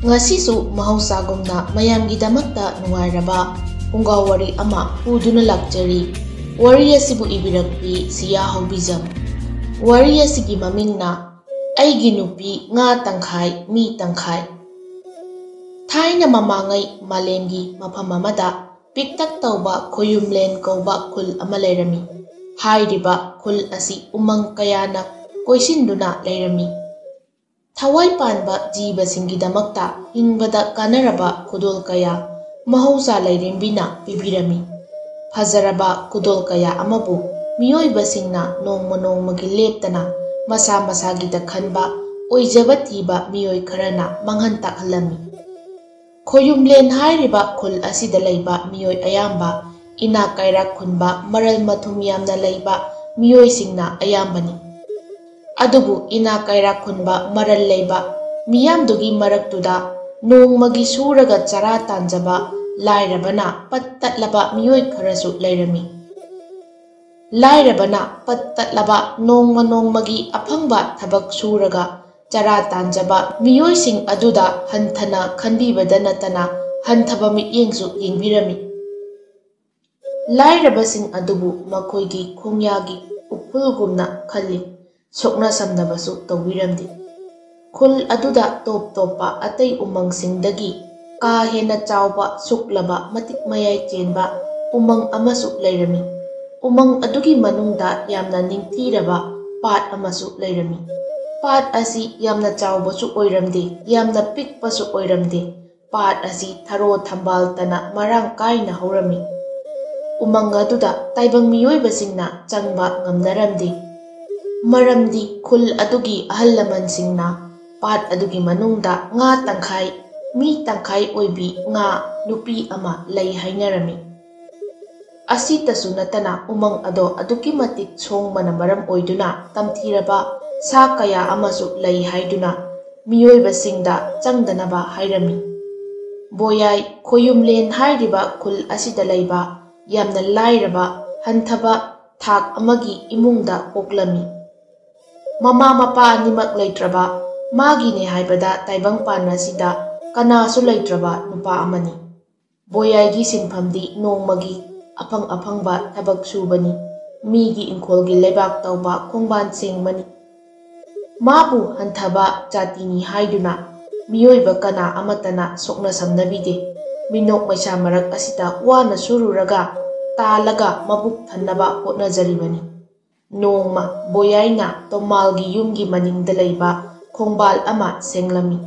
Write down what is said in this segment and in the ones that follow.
Ngasisu mahawsagumna mayamgidamakta nungairaba punggaw-wari ama puduna lakjari. Wari asibu ibirakpi siya Haubijam. Wari asigi mamingna Aigi nupi nga tangkhay mi tangkhay. Thaina mamangay malemgi mafam amada piktak tawba Khoyumlen kauba khul ama lairami. Hairiba khul asi umang kayana koisinduna lairami. Thawai panba jibasingidamakta hingbada kanaraba khudol kaya mahausa lairembina pibirami. Fazaraba khudol kaya amabu miyoibasingna nongma-nongmagi leptana masa-masagida khanba oijaba thiba miyoi kharana manghan takhalami. Khoyumlen hairiba khul asida laiba miyoi ayamba ina kairak khunba maral mathum yamna laiba miyoi singna ayambani. Adubu ina kairak khunba maral laiba miyamdugi maraktuda nongmagi suraga chara tanjaba lairabana pattatlaba miyoi kharasu lairami. Lairabana pattatlaba nongma-nongmagi afangba thabak suraga chara tanjaba miyoi sing aduda hanthana khanbibada natana hanthaba mityengsu yengbirami. Lairabasing adubu makoigi khongyagi upulgumna khali sokna samnabasu tawbiramdi. Khul aduda top-topa atay umangsingdagi ka hena chawba suklaba matik mayay chenba umang amasu lairami. Umang adugi manungda yamna ningtiraba pat amasu lairami. Pat asi yamna chawbasu oiramde yamna pikpasu oiramde. Pat asi tharo thambal tana marang kaina haurami. Umang aduda taibang miyoibasingna changba ngamnaramde. Maramdi khul adugi ahal lamansingna pat adugi manungda nga tangkhay mi tangkhay oibi nga nupi ama lay hainarami. Asitasu natana umang ado adugi matik songmana maram oiduna tamthiraba sa kaya amasu lay haiduna miyoibasingda changdanaba hairami. Boyay Khoyumlen hairiba khul asida layba yamna lairaba hanthaba thak amagi imungda poklami. Mama mapa animak leitraba magine haibada taibang pana sida kanasu leitraba nupa amani. Boyaygi sinfamdi nongmagi apang-apangba thabak subani migi ingkholgi leibak tawba khongban sengmani. Mabu hanthaba jatini haiduna miyoiba kana amatana sokna samnabide minok maisa marak asida wana sururaga talaga mabuk thannaba hotnajaribani. Nongma boyayna Tomalgi yumgi maningda layba khongbal ama senglami.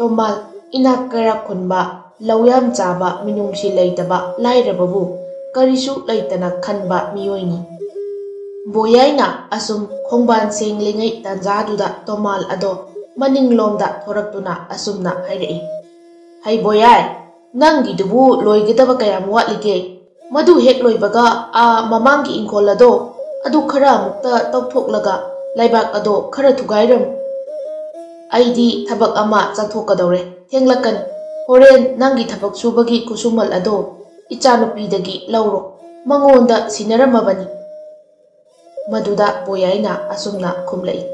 Tomal inak kairak khunba lawyam chaba minungsi laytaba lairababu karisu laytana khanba miyoini. Boyayna asum khongban senglingay tanjaduda Tomal ado maninglomda thoraktuna asumna hairai. Hay boyay, nanggidubu loigidaba kayam watlige? Madu hek loibaga mamanggi ingkol ado adu khara mukta tawthoklaga laibak ado khara thugairam. Aidi thabak ama chathokadore thenglakan horen nangi thabak subagi kusumal ado ichanupidagi lauro mangonda sinaramabani. Maduda boyayna asumna khumlai.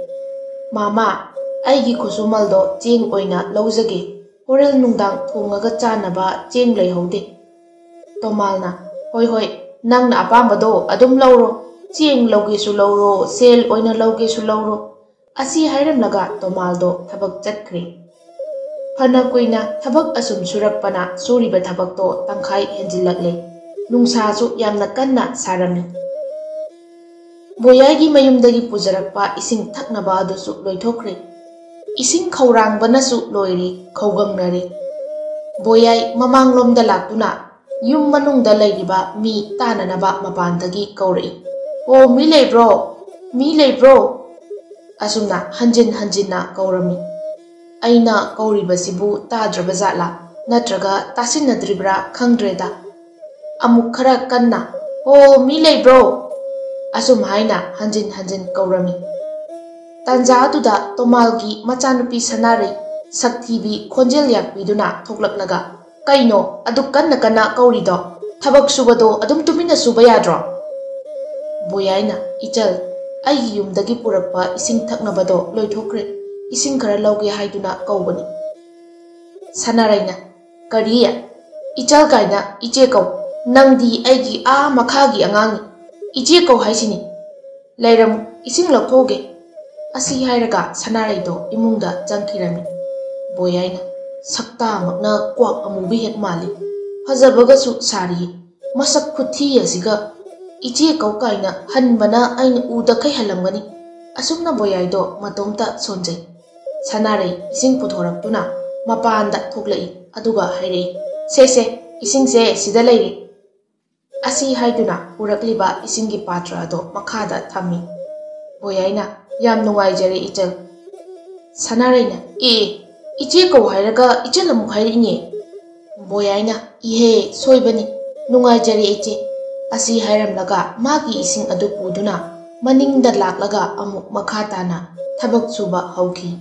Mama, aigi kusumaldo cheng oina laujage. Horel nungdang thongaga chanaba cheng laihaude. Tomalna hoi hoi nangna apambado adum lauro. Cheng laugesu lauro sel oina laugesu lauro. Asi hairamlaga Tomaldo thabak chatkre. Phana kuina thabak asum surakpana suriba thabakto tangkhay henjillakle. Nungsasu yamna kanna sarami. Boyaygi mayumdagi pujarakpa ising thaknaba adusu loithokre. Ising khawrangbanasu loiri khawgamnare. Boyay mamanglomda laktuna yum manungda layriba mi tananaba mapandagi kaurai. Oh mi leibro, mi leibro. Asumna hanjin-hanjinna kaurami. Aina kauribasibu tadrabazatla natraga tasinadribra khangdreda. Amuk khara kanna, oh mi leibro. Asum haina hanjin-hanjin kaurami. Tanjaduda Tomalgi machanupi sanari saktibi khonjel yakpiduna thoklaklaga. Kaino aduk kanna kaurido thabak subado adum tumina suba yadro. Boyayna ichal aigi yumdagi purakpa ising thaknabado loithokre ising khara lauge haiduna kaubani. Sanarayna, "Kari? Ichal kaina iche kau. Nangdi aigi makhagi angangi. Iche kau haisini. Lairam ising lauthoge." Asi hairaga Sanaraydo imungda changkirami. Boyaina, "Sakta makna kwak amubi hek mali. Fajabagasu sari. Masak khuthi asiga iche kau kaina hanbana aina uda kai halamgani." Asumna Boyaido matomta sonjai. Sanaray ising puthoraktuna mapanda thoklai aduga hairei, "Se isingse sida leiri." Asi haiduna urakliba isingi patra ado makhada thammi. Boyaina, "Yam nungaijare ichal." Sanarayna, "Iche kau hairaga ichal amuk hairine." Boyaina, "Ihe soibani, nungaijare iche." Asi hairamlaga magi ising adu puduna maningda laklaga amuk makha tana thabak suba hauki.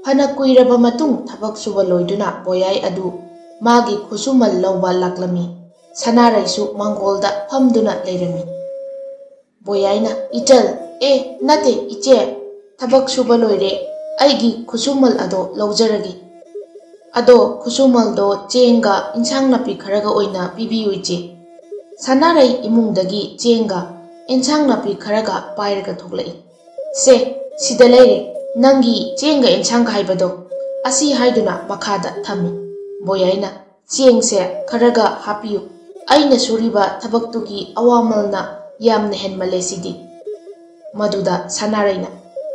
Phana kuiraba matung thabak suba loiduna Boyai adu magi khusumal lawba laklami. Sanaraysu mangolda phamduna leirami. Boyaina, "Ichal, nate iche, thabak suba loire, aigi khusumal ado lawjaragi. Ado khusumaldo chenga insang napi kharaga oina pibiyu iche." Sanaray imungdagi chenga insang napi kharaga pairaga thoklai. "Se sida leire, nangi chenga insang haibado." Asi haiduna makhada thammi. Boyaina, "Chengse kharaga hapiyu. Aina suriba thabaktugi awamalna yamna henmale sidi." Maduda Sanarayna,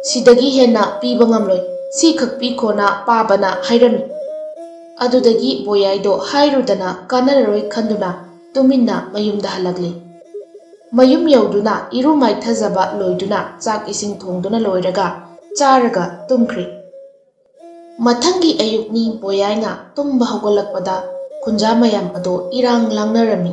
"Sidagi henna piba ngamloi. Si khak pikhona pabana hairami." Adudagi Boyaido hairudana kanararoi khanduna tuminna mayumda halagli. Mayum yauduna iru maithajaba loiduna chak ising thongduna loiraga charaga tumkhri. Mathangi ayukni Boyaina tumba hogolakpada khunja mayam ado irang langnarami.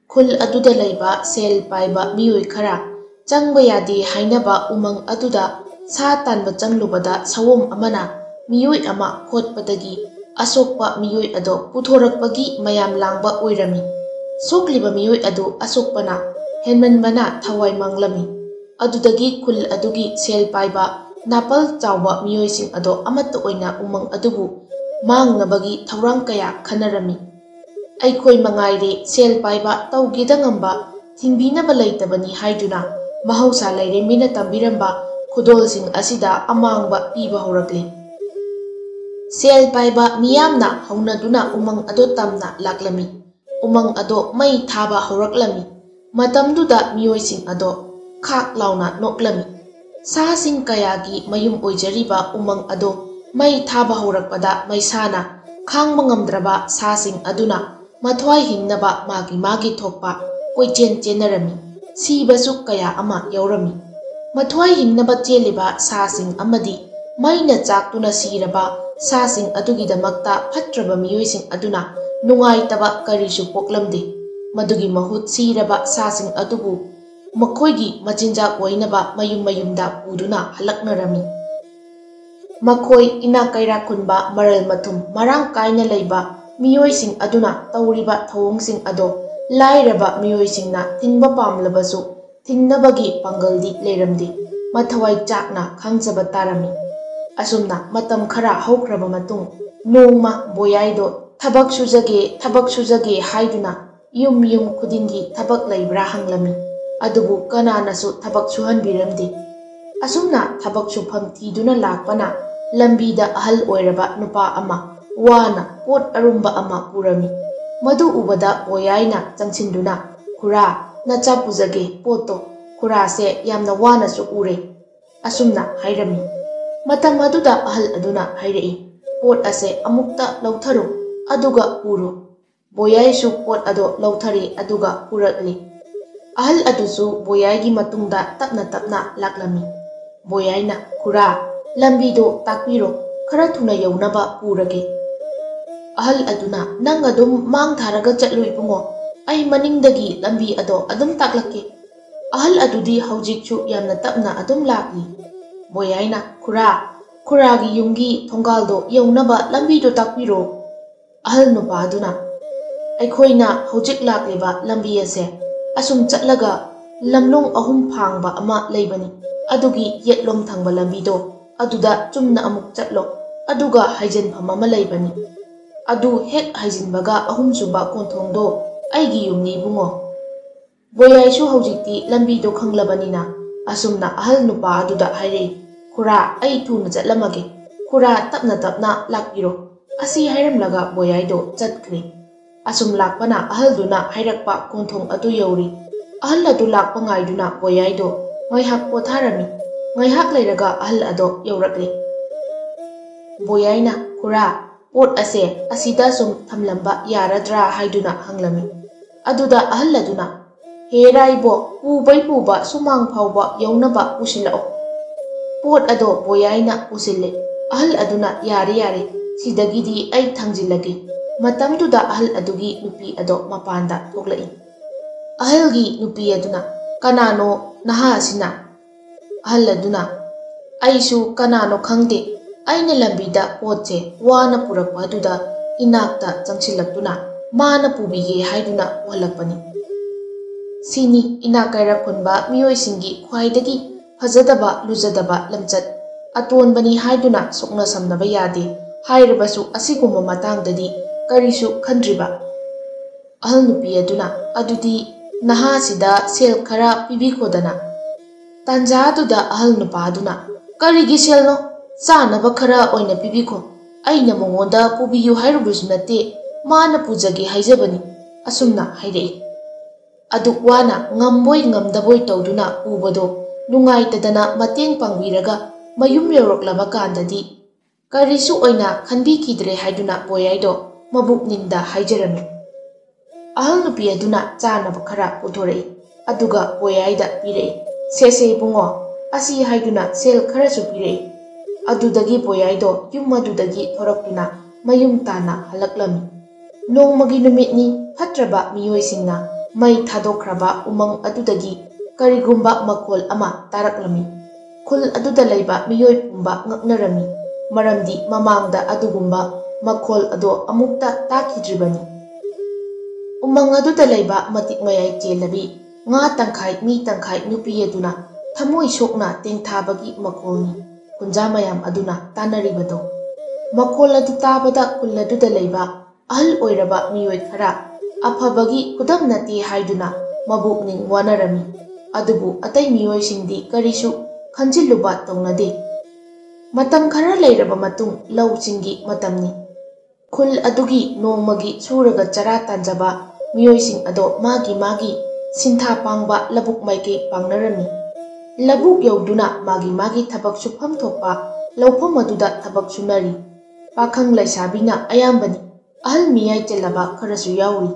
Khul aduda laiba sel paiba miyoi khara changba yade hainaba umang aduda sa tanba changlubada sawom amana miyoi ama khotpadagi asokpa miyoi ado puthorakpagi mayam langba oirami. Sokliba miyoi ado asokpana henmanbana thawai manglami. Adudagi khul adugi sel paiba napal chawba miyoising ado amatta oina umang adubu mangnabagi thaurang kaya khanarami. "Aikhoi mangaire sel paiba tawgeda ngamba thingbinaba leitabani haiduna mahausa lairemina tambiramba khudolsing asida amangba piba horakli. Sel paiba miyamna haunaduna umang ado tamna laklami. Umang ado mai thaba horaklami. Matamduda miyoising ado khak launa noklami. Sasing kayagi mayum oijariba umang ado mai thaba horakpada maisana khangba ngamdraba sasing aduna mathwai hingnaba magi thokpa koichen chenarami. Sibasu kaya ama yaurami. Mathwai hingnaba cheliba sasing amadi maina chaktuna siraba sasing adugidamakta phatraba miyoising aduna nungaitaba karisu poklamde. Madugi mahut siraba sasing adubu makhoigi machinjak oinaba mayumda puduna halaknarami. Makhoi ina kaira khunba maral mathum marang kaina leiba miyoising aduna tawriba thawongsing ado lairaba miyoisingna thingba pamlabasu thingnabagi pangaldi leiramdi. Mathawai chakna khangjaba tarami. Asumna matam khara haukraba matung nongma Boyaido thabak sujage haiduna yum khudingi thabak leibra hanglami. Adubu kananasu thabak suhanbiramdi. Asumna thabak sufam tiduna lakpana lambida ahal oiraba nupa ama wana pot arumba ama purami. Madu ubada Boyaina changchinduna, "Khura, nacha pujage poto. Khurase yamna wanasu ure." Asumna hairami. Matam aduda ahal aduna hairei, "Pot ase amukta lautharu aduga puro." Boyaisu pot ado lauthari aduga purakli. Ahal adusu Boyaigi matungda tapna laklami. Boyaina, "Khura, lambido takpiro, khara thuna yaunaba purage." Ahal aduna, "Nang adum mang tharaga chatlu ibungo. Ai maningdagi lambi ado adum taklakke." Ahal adudi haujikchu yamna tapna adum lakli. Boyaina, "Khuragi yumgi thongaldo yaunaba lambido takpiro." Ahal nupa aduna, "Aikhoina haujik lakliba lambi ase asum chatlaga lamlong ahum phangba ama leibani. Adugi yetlom thangba lambido aduda chumna amuk chatlo aduga haijanpham ama leibani. ꯑꯗꯨ ꯍꯦꯛ ꯍꯥꯏꯖꯤꯟꯕꯒ ꯑꯍꯨꯝꯁꯨꯕ ꯀꯣꯟꯊꯣꯡꯗꯣ ꯑꯩꯒꯤ ꯌꯨꯝꯅꯤ ꯏꯕꯨꯡꯉꯣ꯫ ꯕꯣꯌꯥꯏꯁꯨ ꯍꯧꯖꯤꯛꯇꯤ ꯂꯝꯕꯤꯗꯣ ꯈꯪꯂꯕꯅꯤꯅ ꯑꯁꯨꯝꯅ ꯑꯍꯜ ꯅꯨꯄꯥ ꯑꯗꯨꯗ ꯍꯥꯏꯔꯛꯏ꯫ ꯈꯨꯔꯥ ꯑꯩ ꯊꯨꯅ ꯆꯠꯂꯝꯃꯒꯦ, ꯈꯨꯔꯥ ꯇꯞꯅ ꯇꯞꯅ ꯂꯥꯛꯄꯤꯔꯣ꯫ ꯑꯁꯤ ꯍꯥꯏꯔꯝꯂꯒ ꯕꯣꯌꯥꯏꯗꯣ ꯆꯠꯈ꯭ꯔꯦ꯫ ꯑꯁꯨꯝ ꯂꯥꯛꯄꯅ ꯑꯍꯜꯗꯨꯅ ꯍꯥꯏꯔꯛꯄ ꯀꯣꯟꯊꯣꯡ ꯑꯗꯨ ꯌꯧꯔꯤ꯫ ꯑꯍꯜ ꯑꯗꯨ ꯂꯥꯛꯄ ꯉꯥꯏꯗꯨꯅ ꯕꯣꯌꯥꯏꯗꯣ ꯉꯥꯏꯍꯥꯛ ꯄꯣꯊꯥꯔꯝꯃꯤ꯫ ꯉꯥꯏꯍꯥꯛ ꯂꯩꯔꯒ ꯑꯍꯜ ꯑꯗꯣ ꯌꯧꯔꯛꯂꯦ꯫ ꯕꯣꯌꯥꯏꯅ ꯈꯨꯔꯥ ꯄꯣꯠ ꯑꯁꯦ ꯑꯁꯤꯗ ꯁꯨꯝ ꯊꯝꯂꯝꯕ ꯌꯥꯔꯗ꯭ꯔꯥ ꯍꯥꯏꯗꯨꯅ ꯍꯪꯂꯝꯃꯤ꯫ ꯑꯗꯨꯗ ꯑꯍꯜ ꯑꯗꯨꯅ ꯍꯦꯔꯥ ꯏꯕꯣ, ꯄꯨꯕꯩ ꯄꯨꯕ ꯁꯨꯃꯥꯡ ꯐꯥꯎꯕ ꯌꯧꯅꯕ ꯄꯨꯁꯤꯜꯂꯛꯑꯣ꯫ ꯄꯣꯠ ꯑꯗꯣ ꯕꯣꯌꯥꯏꯅ ꯄꯨꯁꯤꯜꯂꯦ꯫ ꯑꯍꯜ ꯑꯗꯨꯅ ꯌꯥꯔꯦ ꯌꯥꯔꯦ, ꯁꯤꯗꯒꯤꯗꯤ ꯑꯩ ꯊꯥꯡꯖꯤꯜꯂꯒꯦ꯫ ꯃꯇꯝꯗꯨꯗ ꯑꯍꯜ ꯑꯗꯨꯒꯤ ꯅꯨꯄꯤ ꯑꯗꯣ ꯃꯄꯥꯟꯗ ꯊꯣꯛꯂꯛꯏ꯫ ꯑꯍꯜꯒꯤ ꯅꯨꯄꯤ ꯑꯗꯨꯅ ꯀꯅꯥꯅꯣ ꯅꯍꯥ ꯑꯁꯤꯅ? ꯑꯍꯜ ꯑꯗꯨꯅ ꯑꯩꯁꯨ ꯀꯅꯥꯅꯣ ꯈꯪꯗꯦ, ꯑꯩꯅ ꯂꯝꯕꯤꯗ ꯄꯣꯠꯁꯦ ꯋꯥꯅ ꯄꯨꯔꯛꯄ ꯑꯗꯨꯗ ꯏꯅꯥꯛꯇ ꯆꯪꯁꯤꯜꯂꯛꯇꯨꯅ ꯃꯥꯅ ꯄꯨꯕꯤꯒꯦ ꯍꯥꯏꯗꯨꯅ ꯄꯨꯍꯜꯂꯛꯄꯅꯤ꯫ ꯁꯤꯅꯤ ꯏꯅꯥꯛ ꯀꯩꯔꯥꯛ ꯈꯨꯟꯕ ꯃꯤꯑꯣꯏꯁꯤꯡꯒꯤ ꯈ꯭ꯋꯥꯏꯗꯒꯤ ꯐꯖꯗꯕ ꯂꯨꯖꯗꯕ ꯂꯝꯆꯠ꯫ ꯑꯇꯣꯟꯕꯅꯤ ꯍꯥꯏꯗꯨꯅ ꯁꯣꯛꯅ ꯁꯝꯅꯕ ꯌꯥꯗꯦ ꯍꯥꯏꯔꯕꯁꯨ ꯑꯁꯤꯒꯨꯝꯕ ꯃꯇꯥꯡꯗꯗꯤ ꯀꯔꯤꯁꯨ ꯈꯟꯗ꯭ꯔꯤꯕ? ꯑꯍꯜ ꯅꯨꯄꯤ ꯑꯗꯨꯅ ꯑꯗꯨꯗꯤ ꯅꯍꯥꯁꯤꯗ ꯁꯦꯜ ꯈꯔ ꯄꯤꯕꯤꯈꯣꯗꯅ꯫ ꯇꯥꯟꯖꯥꯗꯨꯗ ꯑꯍꯜ ꯅꯨꯄꯥ ꯑꯗꯨꯅ ꯀꯔꯤꯒꯤ ꯁꯦꯜꯅꯣ? ꯆꯥꯅꯕ ꯈꯔ ꯑꯣꯏꯅ ꯄꯤꯕꯤꯈꯣ꯫ ꯑꯩꯅ ꯃꯉꯣꯟꯗ ꯄꯨꯕꯤꯌꯨ ꯍꯥꯏꯔꯨꯕꯁꯨ ꯅꯠꯇꯦ, ꯃꯥꯅ ꯄꯨꯖꯒꯦ ꯍꯥꯏꯖꯕꯅꯤ꯫ ꯑꯁꯨꯝꯅ ꯍꯥꯏꯔꯛꯏ꯫ ꯑꯗꯨꯛ ꯋꯥꯅ ꯉꯝꯕꯣꯏ ꯉꯝꯗꯕꯣꯏ ꯇꯧꯗꯨꯅ ꯄꯨꯕꯗꯣ ꯅꯨꯡꯉꯥꯏꯇꯗꯅ ꯃꯇꯦꯡ ꯄꯥꯡꯕꯤꯔꯒ ꯃꯌꯨꯝ ꯌꯧꯔꯛꯂꯕ ꯀꯥꯟꯗꯗꯤ ꯀꯔꯤꯁꯨ ꯑꯣꯏꯅ ꯈꯟꯕꯤꯈꯤꯗ꯭ꯔꯦ ꯍꯥꯏꯗꯨꯅ ꯕꯣꯌꯥꯏꯗꯣ ꯃꯕꯨꯛꯅꯤꯡꯗ ꯍꯥꯏꯖꯔꯝꯃꯤ꯫ ꯑꯍꯜ ꯅꯨꯄꯤ ꯑꯗꯨꯅ ꯆꯥꯅꯕ ꯈꯔ ꯄꯨꯊꯣꯔꯛꯏ꯫ ꯑꯗꯨꯒ ꯕꯣꯌꯥꯏꯗ ꯄꯤꯔꯛꯏ꯫ ꯁꯦꯁꯦ ꯏꯕꯨꯡꯉꯣ, ꯑꯁꯤ ꯍꯥꯏꯗꯨꯅ ꯁꯦꯜ ꯈꯔꯁꯨ ꯄꯤꯔꯛꯏ꯫ ꯑꯗꯨꯗꯒꯤ ꯕꯣꯌꯥꯏꯗꯣ ꯌꯨꯝ ꯑꯗꯨꯗꯒꯤ ꯊꯣꯔꯛꯇꯨꯅ ꯃꯌꯨꯝ ꯇꯥꯟꯅ ꯍꯜꯂꯛꯂꯝꯃꯤ꯫ ꯅꯣꯡꯃꯒꯤ ꯅꯨꯃꯤꯠꯅꯤ꯫ ꯐꯠꯇ꯭ꯔꯕ ꯃꯤꯑꯣꯏꯁꯤꯡꯅ ꯃꯩ ꯊꯥꯗꯣꯛꯈ꯭ꯔꯕ ꯎꯃꯪ ꯑꯗꯨꯗꯒꯤ ꯀꯔꯤꯒꯨꯝꯕ ꯃꯈꯣꯜ ꯑꯃ ꯇꯥꯔꯛꯂꯝꯃꯤ꯫ ꯈꯨꯜ ꯑꯗꯨꯗ ꯂꯩꯕ ꯃꯤꯑꯣꯏ ꯄꯨꯝꯕ ꯉꯛꯅꯔꯝꯃꯤ, ꯃꯔꯝꯗꯤ ꯃꯃꯥꯡꯗ ꯑꯗꯨꯒꯨꯝꯕ ꯃꯈꯣꯜ ꯑꯗꯣ ꯑꯃꯨꯛꯇ ꯇꯥꯈꯤꯗ꯭ꯔꯤꯕꯅꯤ꯫ ꯎꯃꯪ ꯑꯗꯨꯗ ꯂꯩꯕ ꯃꯇꯤꯛ ꯃꯌꯥꯏ ꯆꯦꯜꯂꯕꯤ ꯉꯥ ꯇꯪꯈꯥꯏ ꯃꯤ ꯇꯪꯈꯥꯏ ꯅꯨꯄꯤ ꯑꯗꯨꯅ ꯊꯃꯣꯏ ꯁꯣꯛꯅ ꯇꯦꯡꯊꯥꯕꯒꯤ ꯃꯈꯣꯜꯅꯤ ꯈꯨꯟꯖꯥ ꯃꯌꯥꯝ ꯑꯗꯨꯅ ꯇꯥꯟꯅꯔꯤꯕꯗꯣ꯫ ꯃꯈꯣꯜ ꯑꯗꯨ ꯇꯥꯕꯗ ꯈꯨꯜ ꯑꯗꯨꯗ ꯂꯩꯕ ꯑꯍꯜ ꯑꯣꯏꯔꯕ ꯃꯤꯑꯣꯏ ꯈꯔ ꯑꯐꯕꯒꯤ ꯈꯨꯗꯝ ꯅꯠꯇꯦ ꯍꯥꯏꯗꯨꯅ ꯃꯕꯨꯛꯅꯤꯡ ꯋꯥꯅꯔꯝꯃꯤ꯫ ꯑꯗꯨꯕꯨ ꯑꯇꯩ ꯃꯤꯑꯣꯏꯁꯤꯡꯗꯤ ꯀꯔꯤꯁꯨ ꯈꯟꯖꯤꯜꯂꯨꯕ ꯇꯧꯅꯗꯦ꯫ ꯃꯇꯝ ꯈꯔ ꯂꯩꯔꯕ ꯃꯇꯨꯡ ꯂꯧꯁꯤꯡꯒꯤ ꯃꯇꯝꯅꯤ꯫ ꯈꯨꯜ ꯑꯗꯨꯒꯤ ꯅꯣꯡꯃꯒꯤ ꯁꯨꯔꯒ ꯆꯔꯥ ꯇꯥꯟꯖꯕ ꯃꯤꯑꯣꯏꯁꯤꯡ ꯑꯗꯣ ꯃꯥꯒꯤ ꯃꯥꯒꯤ ꯁꯤꯟꯊꯥ ꯄꯥꯡꯕ ꯂꯧꯕꯨꯛ ꯃꯥꯏꯀꯩ ꯄꯥꯡꯅꯔꯝꯃꯤ꯫ ꯂꯧꯕꯨꯛ ꯌꯧꯗꯨꯅ ꯃꯥꯒꯤ ꯃꯥꯒꯤ ꯊꯕꯛ ꯁꯨꯐꯝ ꯊꯣꯛꯄ ꯂꯧꯐꯝ ꯑꯗꯨꯗ ꯊꯕꯛ ꯁꯨꯅꯔꯤ꯫ ꯄꯥꯈꯪ ꯂꯩꯁꯥꯕꯤꯅ ꯑꯌꯥꯝꯕꯅꯤ, ꯑꯍꯜ ꯃꯤꯌꯥꯏ ꯆꯜꯂꯕ ꯈꯔꯁꯨ ꯌꯥꯎꯔꯤ꯫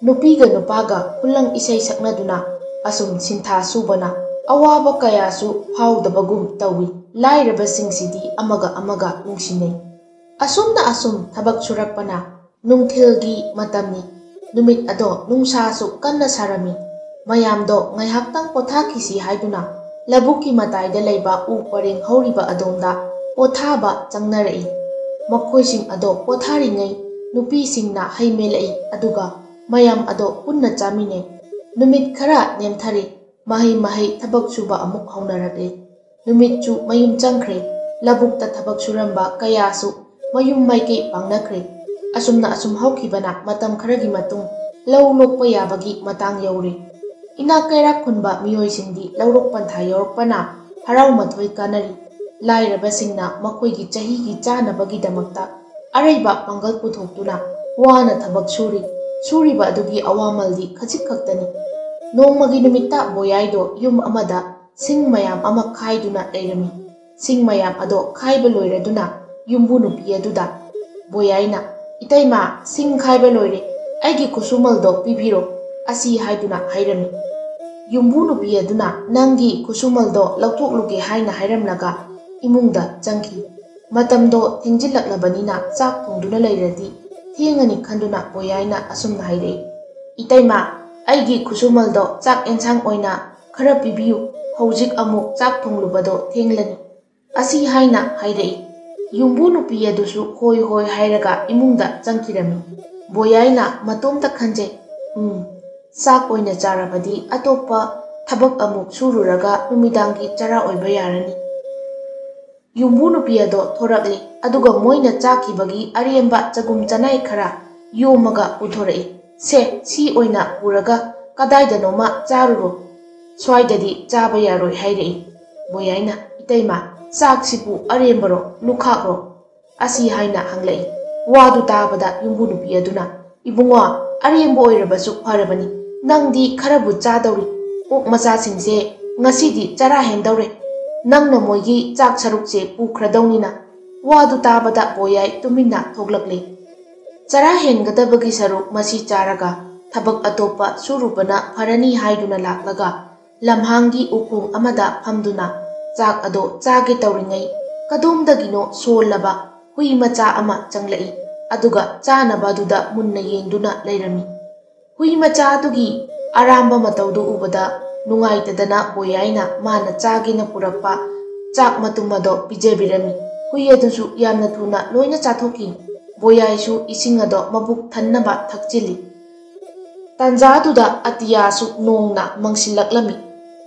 ꯅꯨꯄꯤꯒ ꯅꯨꯄꯥꯒ ꯈꯨꯂꯪ ꯏꯁꯩ ꯁꯛꯅꯗꯨꯅ ꯑꯁꯨꯝ ꯁꯤꯟꯊꯥ ꯁꯨꯕꯅ ꯑꯋꯥꯕ ꯀꯌꯥꯁꯨ ꯐꯥꯎꯗꯕꯒꯨꯝ ꯇꯧꯏ꯫ ꯂꯥꯏꯔꯕꯁꯤꯡꯁꯤꯗꯤ ꯑꯃꯒ ꯑꯃꯒ ꯅꯨꯡꯁꯤꯅꯩ꯫ ꯑꯁꯨꯝ ꯊꯕꯛ ꯁꯨꯔꯛꯄꯅ ꯅꯨꯡꯊꯤꯜꯒꯤ ꯃꯇꯝꯅꯤ꯫ ꯅꯨꯃꯤꯠ ꯑꯗꯣ ꯅꯨꯡꯁꯥꯁꯨ ꯀꯟꯅ ꯁꯥꯔꯝꯃꯤ꯫ ꯃꯌꯥꯝꯗꯣ ꯉꯥꯏꯍꯥꯛꯇꯪ ꯄꯣꯊꯥꯈꯤꯁꯤ ꯍꯥꯏꯗꯨꯅ ꯂꯧꯕꯨꯛꯀꯤ ꯃꯇꯥꯏꯗ ꯂꯩꯕ ꯎ ꯄꯔꯦꯡ ꯍꯧꯔꯤꯕ ꯑꯗꯣꯝꯗ ꯄꯣꯊꯥꯕ ꯆꯪꯅꯔꯛꯏ꯫ ꯃꯈꯣꯏꯁꯤꯡ ꯑꯗꯣ ꯄꯣꯊꯥꯔꯤꯉꯩ ꯅꯨꯄꯤꯁꯤꯡꯅ ꯍꯩ ꯃꯦꯠꯂꯛꯏ, ꯑꯗꯨꯒ ꯃꯌꯥꯝ ꯑꯗꯣ ꯄꯨꯟꯅ ꯆꯥꯃꯤꯟꯅꯩ꯫ ꯅꯨꯃꯤꯠ ꯈꯔ ꯅꯦꯝꯊꯔꯦ꯫ ꯃꯍꯩ ꯊꯕꯛ ꯁꯨꯕ ꯑꯃꯨꯛ ꯍꯧꯅꯔꯛꯂꯦ꯫ ꯅꯨꯃꯤꯠꯁꯨ ꯃꯌꯨꯝ ꯆꯪꯈ꯭ꯔꯦ꯫ ꯂꯧꯕꯨꯛꯇ ꯊꯕꯛ ꯁꯨꯔꯝꯕ ꯀꯌꯥꯁꯨ ꯃꯌꯨꯝ ꯃꯥꯏꯀꯩ ꯄꯥꯡꯅꯈ꯭ꯔꯦ꯫ ꯑꯁꯨꯝ ꯍꯧꯈꯤꯕꯅ ꯃꯇꯝ ꯈꯔꯒꯤ ꯃꯇꯨꯡ ꯂꯧ ꯂꯣꯛꯄ ꯌꯥꯕꯒꯤ ꯃꯇꯥꯡ ꯌꯧꯔꯦ꯫ ꯏꯅꯥꯛ ꯀꯩꯔꯥꯛ ꯈꯨꯟꯕ ꯃꯤꯑꯣꯏꯁꯤꯡꯗꯤ ꯂꯧꯔꯣꯛ ꯄꯟꯊꯥ ꯌꯧꯔꯛꯄꯅ ꯍꯔꯥꯎ ꯃꯊꯣꯏ ꯀꯥꯟꯅꯔꯤ꯫ ꯂꯥꯏꯔꯕꯁꯤꯡꯅ ꯃꯈꯣꯏꯒꯤ ꯆꯍꯤꯒꯤ ꯆꯥꯅꯕꯒꯤꯗꯃꯛꯇ ꯑꯔꯩꯕ ꯄꯥꯡꯒꯜ ꯄꯨꯊꯣꯛꯇꯨꯅ ꯋꯥꯅ ꯊꯕꯛ ꯁꯨꯔꯤ꯫ ꯁꯨꯔꯤꯕ ꯑꯗꯨꯒꯤ ꯑꯋꯥꯃꯜꯗꯤ ꯈꯖꯤꯛ ꯈꯛꯇꯅꯤ꯫ ꯅꯣꯡꯃꯒꯤ ꯅꯨꯃꯤꯠꯇ ꯕꯣꯌꯥꯏꯗꯣ ꯌꯨꯝ ꯑꯃꯗ ꯁꯤꯡ ꯃꯌꯥꯝ ꯑꯃ ꯈꯥꯏꯗꯨꯅ ꯂꯩꯔꯝꯃꯤ꯫ ꯁꯤꯡ ꯃꯌꯥꯝ ꯑꯗꯣ ꯈꯥꯏꯕ ꯂꯣꯏꯔꯗꯨꯅ ꯌꯨꯝꯕꯨ ꯅꯨꯄꯤ ꯑꯗꯨꯗ ꯕꯣꯌꯥꯏꯅ "ꯏꯇꯩꯃ, ꯁꯤꯡ ꯈꯥꯏꯕ ꯂꯣꯏꯔꯦ, ꯑꯩꯒꯤ ꯈꯨꯁꯨꯃꯜꯗꯣ ꯄꯤꯕꯤꯔꯣ" ꯑꯁꯤ ꯍꯥꯏꯗꯨꯅ ꯍꯥꯏꯔꯝꯃꯤ꯫ ꯌꯨꯝꯕꯨ ꯅꯨꯄꯤ ꯑꯗꯨꯅ ꯅꯪꯒꯤ ꯈꯨꯁꯨꯃꯜꯗꯣ ꯂꯧꯊꯣꯛꯂꯨꯒꯦ ꯍꯥꯏꯅ ꯍꯥꯏꯔꯝꯂꯒ ꯏꯃꯨꯡꯗ ꯆꯪꯈꯤ꯫ ꯃꯇꯝꯗꯣ ꯊꯦꯡꯖꯤꯜꯂꯛꯂꯕꯅꯤꯅ ꯆꯥꯛ ꯊꯣꯡꯗꯨꯅ ꯂꯩꯔꯗꯤ ꯊꯦꯡꯉꯅꯤ ꯈꯟꯗꯨꯅ ꯕꯣꯌꯥꯏꯅ ꯑꯁꯨꯝꯅ ꯍꯥꯏꯔꯛꯏ꯫ "ꯏꯇꯩꯃ, ꯑꯩꯒꯤ ꯈꯨꯁꯨꯃꯜꯗꯣ ꯆꯥꯛ ꯑꯦꯟꯁꯥꯡ ꯑꯣꯏꯅ ꯈꯔ ꯄꯤꯕꯤꯌꯨ, ꯍꯧꯖꯤꯛ ꯑꯃꯨꯛ ꯆꯥꯛ ꯊꯣꯡꯂꯨꯕꯗꯣ ꯊꯦꯡꯂꯅꯤ" ꯑꯁꯤ ꯍꯥꯏꯅ ꯍꯥꯏꯔꯛꯏ꯫ ꯌꯨꯝꯕꯨ ꯅꯨꯄꯤ ꯑꯗꯨꯁꯨ ꯍꯣꯏ ꯍꯣꯏ ꯍꯥꯏꯔꯒ ꯏꯃꯨꯡꯗ ꯆꯪꯈꯤꯔꯝꯃꯤ꯫ ꯕꯣꯌꯥꯏꯅ ꯃꯇꯣꯝꯇ ꯈꯟꯖꯩ, ꯆꯥꯛ ꯑꯣꯏꯅ ꯆꯥꯔꯕꯗꯤ ꯑꯇꯣꯞꯄ ꯊꯕꯛ ꯑꯃꯨꯛ ꯁꯨꯔꯨꯔꯒ ꯅꯨꯃꯤꯗꯥꯡꯒꯤ ꯆꯔꯥ ꯑꯣꯏꯕ ꯌꯥꯔꯅꯤ꯫ ꯌꯨꯝꯕꯨ ꯅꯨꯄꯤ ꯑꯗꯣ ꯊꯣꯔꯛꯂꯤ ꯑꯗꯨꯒ ꯃꯣꯏꯅ ꯆꯥꯈꯤꯕꯒꯤ ꯑꯔꯦꯝꯕ ꯆꯒꯨꯝ ꯆꯅꯥꯏ ꯈꯔ ꯌꯣꯝꯃꯒ ꯄꯨꯊꯣꯔꯛꯏ꯫ ꯁꯦ ꯁꯤ ꯑꯣꯏꯅ ꯄꯨꯔꯒ ꯀꯗꯥꯏꯗꯅꯣꯃ ꯆꯥꯔꯨꯔꯣ, ꯁ꯭ꯋꯥꯏꯗꯗꯤ ꯆꯥꯕ ꯌꯥꯔꯣꯏ ꯍꯥꯏꯔꯛꯏ꯫ ꯕꯣꯌꯥꯏꯅ ꯏꯇꯩꯃ ꯆꯥꯛꯁꯤꯕꯨ ꯑꯔꯦꯝꯕꯔꯣ ꯂꯨꯈꯥꯛꯔꯣ ꯑꯁꯤ ꯍꯥꯏꯅ ꯍꯪꯂꯛꯏ꯫ ꯋꯥꯗꯨ ꯇꯥꯕꯗ ꯌꯨꯝꯕꯨ ꯅꯨꯄꯤ ꯑꯗꯨꯅ ꯏꯕꯨꯡꯉꯣ ꯑꯔꯦꯝꯕ ꯑꯣꯏꯔꯕꯁꯨ ꯐꯔꯕꯅꯤ, ꯅꯪꯗꯤ ꯈꯔꯕꯨ ꯆꯥꯗꯧꯔꯤ, ꯑꯣꯛ ꯃꯆꯥꯁꯤꯡꯁꯦ ꯉꯁꯤꯗꯤ ꯆꯔꯥ ꯍꯦꯟꯗꯧꯔꯦ, ꯅꯪꯅ ꯃꯣꯏꯒꯤ ꯆꯥꯛ ꯁꯔꯨꯛꯁꯦ ꯄꯨꯈ꯭ꯔꯗꯧꯅꯤꯅ꯫ ꯋꯥꯗꯨ ꯇꯥꯕꯗ ꯕꯣꯌꯥꯏ ꯇꯨꯃꯤꯟꯅ ꯊꯣꯛꯂꯛꯂꯤ꯫ ꯆꯔꯥ ꯍꯦꯟꯒꯗꯕꯒꯤ ꯁꯔꯨꯛ ꯃꯁꯤ ꯆꯥꯔꯒ ꯊꯕꯛ ꯑꯇꯣꯞꯄ ꯁꯨꯔꯨꯕꯅ ꯐꯔꯅꯤ ꯍꯥꯏꯗꯨꯅ ꯂꯥꯛꯂꯒ ꯂꯝꯍꯥꯡꯒꯤ ꯎꯈꯣꯡ ꯑꯃꯗ ꯐꯝꯗꯨꯅ ꯆꯥꯛ ꯑꯗꯣ ꯆꯥꯒꯦ ꯇꯧꯔꯤꯉꯩ ꯀꯗꯣꯝꯗꯒꯤꯅꯣ ꯁꯣꯜꯂꯕ ꯍꯨꯏ ꯃꯆꯥ ꯑꯃ ꯆꯪꯂꯛꯏ ꯑꯗꯨꯒ ꯆꯥꯅꯕ ꯑꯗꯨꯗ ꯃꯨꯟꯅ ꯌꯦꯡꯗꯨꯅ ꯂꯩꯔꯝꯃꯤ꯫ ꯍꯨꯏ ꯃꯆꯥ ꯑꯗꯨꯒꯤ ꯑꯔꯥꯝꯕ ꯃꯇꯧꯗꯨ ꯎꯕꯗ ꯅꯨꯡꯉꯥꯏꯇꯗꯅ ꯕꯣꯌꯥꯏꯅ ꯃꯥꯅ ꯆꯥꯒꯦꯅ ꯄꯨꯔꯛꯄ ꯆꯥꯛ ꯃꯇꯨꯝ ꯑꯗꯣ ꯄꯤꯖꯕꯤꯔꯝꯃꯤ꯫ ꯍꯨꯏ ꯑꯗꯨꯁꯨ ꯌꯥꯝꯅ ꯊꯨꯅ ꯂꯣꯏꯅ ꯆꯥꯊꯣꯛꯈꯤ꯫ ꯕꯣꯌꯥꯏꯁꯨ ꯏꯁꯤꯡ ꯑꯗꯣ ꯃꯕꯨꯛ ꯊꯟꯅꯕ ꯊꯛꯆꯤꯜꯂꯤ꯫ ꯇꯥꯟꯖꯥꯗꯨꯗ ꯑꯇꯤꯌꯥꯁꯨ ꯅꯣꯡꯅ ꯃꯪꯁꯤꯜꯂꯛꯂꯝꯃꯤ꯫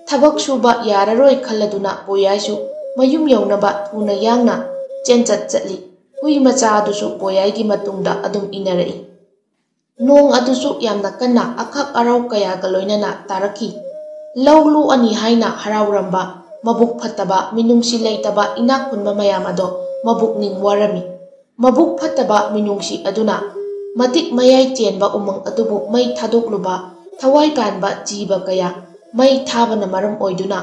ꯊꯕꯛ ꯁꯨꯕ ꯌꯥꯔꯔꯣꯏ ꯈꯜꯂꯗꯨꯅ ꯕꯣꯌꯥꯏꯁꯨ ꯃꯌꯨꯝ ꯌꯧꯅꯕ ꯊꯨꯅ ꯌꯥꯡꯅ ꯆꯦꯟꯆꯠ ꯆꯠꯂꯤ꯫ ꯍꯨꯏ ꯃꯆꯥ ꯑꯗꯨꯁꯨ ꯕꯣꯌꯥꯏꯒꯤ ꯃꯇꯨꯡꯗ ꯑꯗꯨꯝ ꯏꯟꯅꯔꯛꯏ꯫ ꯅꯣꯡ ꯑꯗꯨꯁꯨ ꯌꯥꯝꯅ ꯀꯟꯅ ꯑꯈꯥꯛ ꯑꯔꯥꯎ ꯀꯌꯥꯒ ꯂꯣꯏꯅꯅ ꯇꯥꯔꯛꯈꯤ꯫ ꯂꯧ ꯂꯣꯛꯑꯅꯤ ꯍꯥꯏꯅ ꯍꯔꯥꯎꯔꯝꯕ ꯃꯕꯨꯛ ꯐꯠꯇꯕ ꯃꯤꯅꯨꯡꯁꯤ ꯂꯩꯇꯕ ꯏꯅꯥꯛ ꯈꯨꯟꯕ ꯃꯌꯥꯝ ꯑꯗꯣ ꯃꯕꯨꯛꯅꯤꯡ ꯋꯥꯔꯝꯃꯤ꯫ ꯃꯕꯨꯛ ꯐꯠꯇꯕ ꯃꯤꯅꯨꯡꯁꯤ ꯑꯗꯨꯅ ꯃꯇꯤꯛ ꯃꯌꯥꯏ ꯆꯦꯟꯕ ꯎꯃꯪ ꯑꯗꯨꯕꯨ ꯃꯩ ꯊꯥꯗꯣꯛꯂꯨꯕ ꯊꯋꯥꯏ ꯄꯥꯟꯕ ꯖꯤꯕ ꯀꯌꯥ ꯃꯩ ꯊꯥꯕꯅ ꯃꯔꯝ ꯑꯣꯏꯗꯨꯅ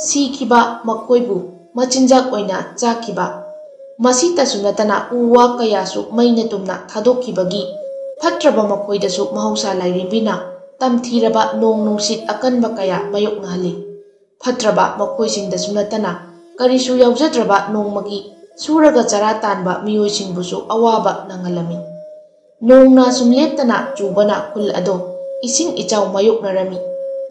ꯁꯤꯈꯤꯕ, ꯃꯈꯣꯏꯕꯨ ꯃꯆꯤꯟꯖꯥꯛ ꯑꯣꯏꯅ ꯆꯥꯈꯤꯕ, ꯃꯁꯤꯇꯁꯨ ꯅꯠꯇꯅ ꯎ ꯋꯥ ꯀꯌꯥꯁꯨ ꯃꯩꯅ ꯇꯨꯝꯅ ꯊꯥꯗꯣꯛꯈꯤꯕꯒꯤ ꯐꯠꯇ꯭ꯔꯕ ꯃꯈꯣꯏꯗꯁꯨ ꯃꯍꯧꯁꯥ ꯂꯥꯏꯔꯦꯝꯕꯤꯅ ꯇꯝꯊꯤꯔꯕ ꯅꯣꯡ ꯅꯨꯡꯁꯤꯠ ꯑꯀꯟꯕ ꯀꯌꯥ ꯃꯥꯌꯣꯛꯅꯍꯜꯂꯤ꯫ ꯐꯠꯇ꯭ꯔꯕ ꯃꯈꯣꯏꯁꯤꯡꯗꯁꯨ ꯅꯠꯇꯅ ꯀꯔꯤꯁꯨ ꯌꯥꯎꯖꯗ꯭ꯔꯕ ꯅꯣꯡꯃꯒꯤ ꯁꯨꯔꯒ ꯆꯔꯥ ꯇꯥꯟꯕ ꯃꯤꯑꯣꯏꯁꯤꯡꯕꯨꯁꯨ ꯑꯋꯥꯕ ꯅꯪꯍꯜꯂꯝꯃꯤ꯫ ꯅꯣꯡꯅ ꯁꯨꯝ ꯂꯦꯞꯇꯅ ꯆꯨꯕꯅ ꯈꯨꯜ ꯑꯗꯣ ꯏꯁꯤꯡ ꯏꯆꯥꯎ ꯃꯥꯌꯣꯛꯅꯔꯝꯃꯤ꯫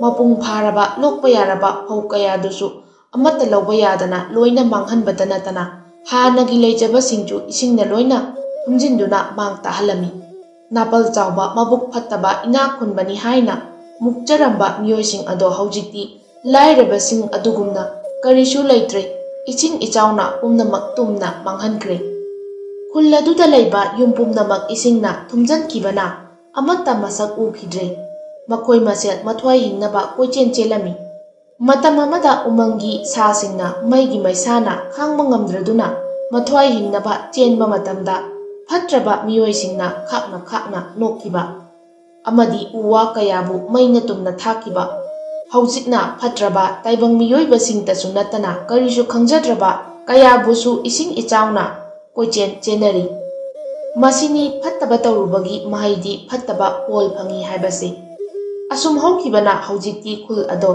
ꯃꯄꯨꯡ ꯐꯥꯔꯕ ꯂꯣꯛꯄ ꯌꯥꯔꯕ ꯐꯧ ꯀꯌꯥꯗꯨꯁꯨ ꯑꯃꯠꯇ ꯂꯧꯕ ꯌꯥꯗꯅ ꯂꯣꯏꯅ ꯃꯥꯡꯍꯟꯕꯇ ꯅꯠꯇꯅ ꯍꯥꯟꯅꯒꯤ ꯂꯩꯖꯕꯁꯤꯡꯁꯨ ꯏꯁꯤꯡꯅ ꯂꯣꯏꯅ ꯊꯨꯝꯖꯤꯟꯗꯨꯅ ꯃꯥꯡ ꯇꯥꯍꯜꯂꯝꯃꯤ꯫ ꯅꯥꯄꯜ ꯆꯥꯎꯕ ꯃꯕꯨꯛ ꯐꯠꯇꯕ ꯏꯅꯥꯛ ꯈꯨꯟꯕꯅꯤ ꯍꯥꯏꯅ ꯃꯨꯛꯆꯔꯝꯕ ꯃꯤꯑꯣꯏꯁꯤꯡ ꯑꯗꯣ ꯍꯧꯖꯤꯛꯇꯤ ꯂꯥꯏꯔꯕꯁꯤꯡ ꯑꯗꯨꯒꯨꯝꯅ ꯀꯔꯤꯁꯨ ꯂꯩꯇ꯭ꯔꯦ, ꯏꯁꯤꯡ ꯏꯆꯥꯎꯅ ꯄꯨꯝꯅꯃꯛ ꯇꯨꯝꯅ ꯃꯥꯡꯍꯟꯈ꯭ꯔꯦ꯫ ꯈꯨꯜ ꯑꯗꯨꯗ ꯂꯩꯕ ꯌꯨꯝ ꯄꯨꯝꯅꯃꯛ ꯏꯁꯤꯡꯅ ꯊꯨꯝꯖꯟꯈꯤꯕꯅ ꯑꯃꯠꯇ ꯃꯁꯛ ꯎꯈꯤꯗ꯭ꯔꯦ꯫ ꯃꯈꯣꯏ ꯃꯁꯦꯜ ꯃꯊ꯭ꯋꯥꯏ ꯍꯤꯡꯅꯕ ꯀꯣꯏꯆꯦꯟ ꯆꯦꯜꯂꯝꯃꯤ꯫ ꯃꯇꯝ ꯑꯃꯗ ꯎꯃꯪꯒꯤ ꯁꯥꯁꯤꯡꯅ ꯃꯩꯒꯤ ꯃꯩꯁꯥꯅ ꯈꯥꯡꯕ ꯉꯝꯗ꯭ꯔꯗꯨꯅ ꯃꯊ꯭ꯋꯥꯏ ꯍꯤꯡꯅꯕ ꯆꯦꯟꯕ ꯃꯇꯝꯗ ꯐꯠꯇ꯭ꯔꯕ ꯃꯤꯑꯣꯏꯁꯤꯡꯅ ꯈꯥꯛꯅ ꯈꯥꯛꯅ ꯅꯣꯛꯈꯤꯕ ꯑꯃꯗꯤ ꯎ ꯋꯥ ꯀꯌꯥꯕꯨ ꯃꯩꯅ ꯇꯨꯝꯅ ꯊꯥꯈꯤꯕ꯫ ꯍꯧꯖꯤꯛꯅ ꯐꯠꯇ꯭ꯔꯕ ꯇꯥꯏꯕꯪ ꯃꯤꯑꯣꯏꯕꯁꯤꯡꯇꯁꯨ ꯅꯠꯇꯅ ꯀꯔꯤꯁꯨ ꯈꯪꯖꯗ꯭ꯔꯕ ꯀꯌꯥꯕꯨꯁꯨ ꯏꯁꯤꯡ ꯏꯆꯥꯎꯅ ꯀꯣꯏꯆꯦꯟ ꯆꯦꯟꯅꯔꯤ꯫ ꯃꯁꯤꯅꯤ ꯐꯠꯇꯕ ꯇꯧꯔꯨꯕꯒꯤ ꯃꯍꯩꯗꯤ ꯐꯠꯇꯕ ꯐꯣꯜ ꯐꯪꯏ ꯍꯥꯏꯕꯁꯦ꯫ ꯑꯁꯨꯝ ꯍꯧꯈꯤꯕꯅ ꯍꯧꯖꯤꯛꯇꯤ ꯈꯨꯜ ꯑꯗꯣ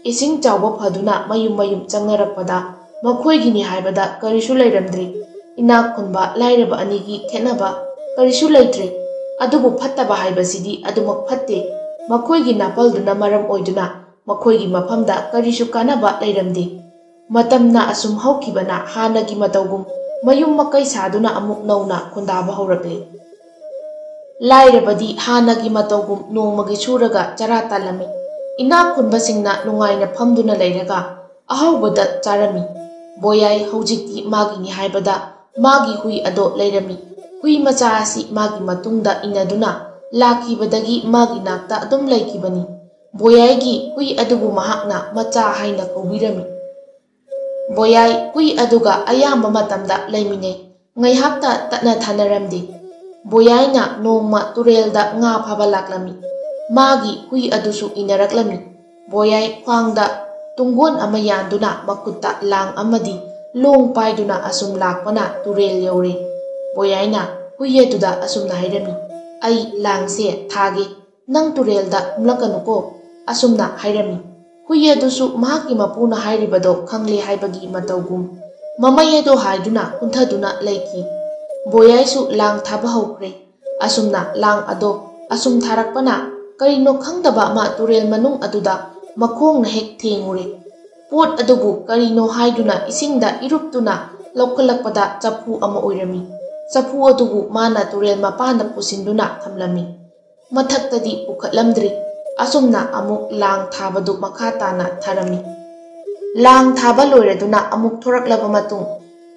ꯏꯁꯤꯡ ꯆꯥꯎꯕ ꯐꯗꯨꯅ ꯃꯌꯨꯝ ꯃꯌꯨꯝ ꯆꯪꯅꯔꯛꯄꯗ ꯃꯈꯣꯏꯒꯤꯅꯤ ꯍꯥꯏꯕꯗ ꯀꯔꯤꯁꯨ ꯂꯩꯔꯝꯗ꯭ꯔꯦ꯫ ꯏꯅꯥꯛ ꯈꯨꯟꯕ ꯂꯥꯏꯔꯕ ꯑꯅꯤꯒꯤ ꯈꯦꯠꯅꯕ ꯀꯔꯤꯁꯨ ꯂꯩꯇ꯭ꯔꯦ꯫ ꯑꯗꯨꯕꯨ ꯐꯠꯇꯕ ꯍꯥꯏꯕꯁꯤꯗꯤ ꯑꯗꯨꯃꯛ ꯐꯠꯇꯦ꯫ ꯃꯈꯣꯏꯒꯤ ꯅꯥꯄꯜꯗꯨꯅ ꯃꯔꯝ ꯑꯣꯏꯗꯨꯅ ꯃꯈꯣꯏꯒꯤ ꯃꯐꯝꯗ ꯀꯔꯤꯁꯨ ꯀꯥꯟꯅꯕ ꯂꯩꯔꯝꯗꯦ꯫ ꯃꯇꯝꯅ ꯑꯁꯨꯝ ꯍꯧꯈꯤꯕꯅ ꯍꯥꯟꯅꯒꯤ ꯃꯇꯧꯒꯨꯝ ꯃꯌꯨꯝ ꯃꯀꯩ ꯁꯥꯗꯨꯅ ꯑꯃꯨꯛ ꯅꯧꯅ ꯈꯨꯟꯗꯥꯕ ꯍꯧꯔꯛꯂꯦ꯫ ꯂꯥꯏꯔꯕꯗꯤ ꯍꯥꯟꯅꯒꯤ ꯃꯇꯧꯒꯨꯝ ꯅꯣꯡꯃꯒꯤ ꯁꯨꯔꯒ ꯆꯔꯥ ꯇꯥꯜꯂꯝꯃꯤ꯫ ꯏꯅꯥꯛ ꯈꯨꯟꯕꯁꯤꯡꯅ ꯅꯨꯡꯉꯥꯏꯅ ꯐꯝꯗꯨꯅ ꯂꯩꯔꯒ ꯑꯍꯥꯎꯕꯗ ꯆꯥꯔꯝꯃꯤ꯫ ꯕꯣꯌꯥꯏ ꯍꯧꯖꯤꯛꯇꯤ ꯃꯥꯒꯤꯅꯤ ꯍꯥꯏꯕꯗ ꯃꯥꯒꯤ ꯍꯨꯏ ꯑꯗꯣ ꯂꯩꯔꯝꯃꯤ꯫ ꯍꯨꯏ ꯃꯆꯥ ꯑꯁꯤ ꯃꯥꯒꯤ ꯃꯇꯨꯡꯗ ꯏꯟꯅꯗꯨꯅ ꯂꯥꯛꯈꯤꯕꯗꯒꯤ ꯃꯥꯒꯤ ꯅꯥꯛꯇ ꯑꯗꯨꯝ ꯂꯩꯈꯤꯕꯅꯤ꯫ ꯕꯣꯌꯥꯏꯒꯤ ꯍꯨꯏ ꯑꯗꯨꯕꯨ ꯃꯍꯥꯛꯅ ꯃꯆꯥ ꯍꯥꯏꯅ ꯀꯧꯕꯤꯔꯝꯃꯤ꯫ ꯕꯣꯌꯥꯏ ꯍꯨꯏ ꯑꯗꯨꯒ ꯑꯌꯥꯝꯕ ꯃꯇꯝꯗ ꯂꯩꯃꯤꯟꯅꯩ, ꯉꯩꯍꯥꯛꯇ ꯇꯠꯅ ꯊꯥꯅꯔꯝꯗꯦ꯫ ꯕꯣꯌꯥꯏꯅ ꯅꯣꯡꯃ ꯇꯨꯔꯦꯜꯗ ꯉꯥ ꯐꯥꯕ ꯂꯥꯛꯂꯝꯃꯤ꯫ ꯃꯥꯒꯤ ꯍꯨꯏ ꯑꯗꯨꯁꯨ ꯏꯟꯅꯔꯛꯂꯝꯃꯤ꯫ ꯕꯣꯌꯥꯏ ꯈ꯭ꯋꯥꯡꯗ ꯇꯨꯡꯒꯣꯟ ꯑꯃ ꯌꯥꯟꯗꯨꯅ ꯃꯈꯨꯠꯇ ꯂꯥꯡ ꯑꯃꯗꯤ ꯂꯣꯡ ꯄꯥꯏꯗꯨꯅ ꯑꯁꯨꯝ ꯂꯥꯛꯄꯅ ꯇꯨꯔꯦꯜ ꯌꯧꯔꯦ꯫ ꯕꯣꯌꯥꯏꯅ ꯍꯨꯏ ꯑꯗꯨꯗ ꯑꯁꯨꯝꯅ ꯍꯥꯏꯔꯝꯃꯤ, "ꯑꯩ ꯂꯥꯡꯁꯦ ꯊꯥꯒꯦ, ꯅꯪ ꯇꯨꯔꯦꯜꯗ ꯀꯨꯝꯂꯛꯀꯅꯨꯀꯣ"꯫ ꯑꯁꯨꯝꯅ ꯍꯥꯏꯔꯝꯃꯤ꯫ ꯍꯨꯏ ꯑꯗꯨꯁꯨ ꯃꯍꯥꯛꯀꯤ ꯃꯄꯨꯅ ꯍꯥꯏꯔꯤꯕꯗꯣ ꯈꯪꯂꯦ ꯍꯥꯏꯕꯒꯤ ꯃꯇꯧꯒꯨꯝ ꯃꯃꯩ ꯑꯗꯣ ꯍꯥꯏꯗꯨꯅ ꯀꯨꯟꯊꯗꯨꯅ ꯂꯩꯈꯤ꯫ ꯕꯣꯌꯥꯏꯁꯨ ꯂꯥꯡ ꯊꯥꯕ ꯍꯧꯈ꯭ꯔꯦ꯫ ꯑꯁꯨꯝꯅ ꯂꯥꯡ ꯑꯗꯣ ꯑꯁꯨꯝ ꯊꯥꯔꯛꯄꯅ ꯀꯔꯤꯅꯣ ꯈꯪꯗꯕ ꯑꯃ ꯇꯨꯔꯦꯜ ꯃꯅꯨꯡ ꯑꯗꯨꯗ ꯃꯈꯣꯡꯅ ꯍꯦꯛ ꯊꯦꯡꯉꯨꯔꯦ꯫ ꯄꯣꯠ ꯑꯗꯨꯕꯨ ꯀꯔꯤꯅꯣ ꯍꯥꯏꯗꯨꯅ ꯏꯁꯤꯡꯗ ꯏꯔꯨꯞꯇꯨꯅ ꯂꯧꯈꯠꯂꯛꯄꯗ ꯆꯐꯨ ꯑꯃ ꯑꯣꯏꯔꯝꯃꯤ꯫ ꯆꯐꯨ ꯑꯗꯨꯕꯨ ꯃꯥꯅ ꯇꯨꯔꯦꯜ ꯃꯄꯥꯟꯗ ꯄꯨꯁꯤꯟꯗꯨꯅ ꯊꯝꯂꯝꯃꯤ, ꯃꯊꯛꯇꯗꯤ ꯄꯨꯈꯠꯂꯝꯗ꯭ꯔꯤ꯫ ꯑꯁꯨꯝꯅ ꯑꯃꯨꯛ ꯂꯥꯡ ꯊꯥꯕꯗꯨ ꯃꯈꯥ ꯇꯥꯅ ꯊꯥꯔꯝꯃꯤ꯫ ꯂꯥꯡ ꯊꯥꯕ ꯂꯣꯏꯔꯗꯨꯅ ꯑꯃꯨꯛ ꯊꯣꯔꯛꯂꯕ ꯃꯇꯨꯡ